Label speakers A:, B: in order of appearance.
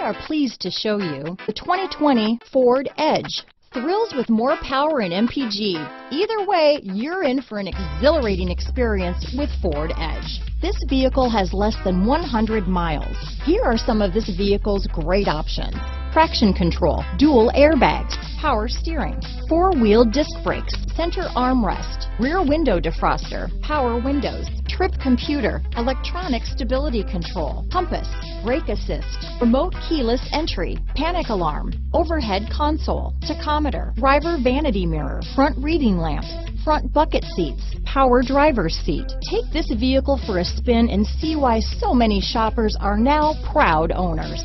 A: are pleased to show you the 2020 Ford Edge. Thrills with more power and MPG. Either way, you're in for an exhilarating experience with Ford Edge. This vehicle has less than 100 miles. Here are some of this vehicle's great options: traction control, dual airbags, power steering, four-wheel disc brakes, center armrest, rear window defroster, power windows, trip computer, electronic stability control, compass, brake assist, remote keyless entry, panic alarm, overhead console, tachometer, driver vanity mirror, front reading lamps, front bucket seats, power driver's seat. Take this vehicle for a spin and see why so many shoppers are now proud owners.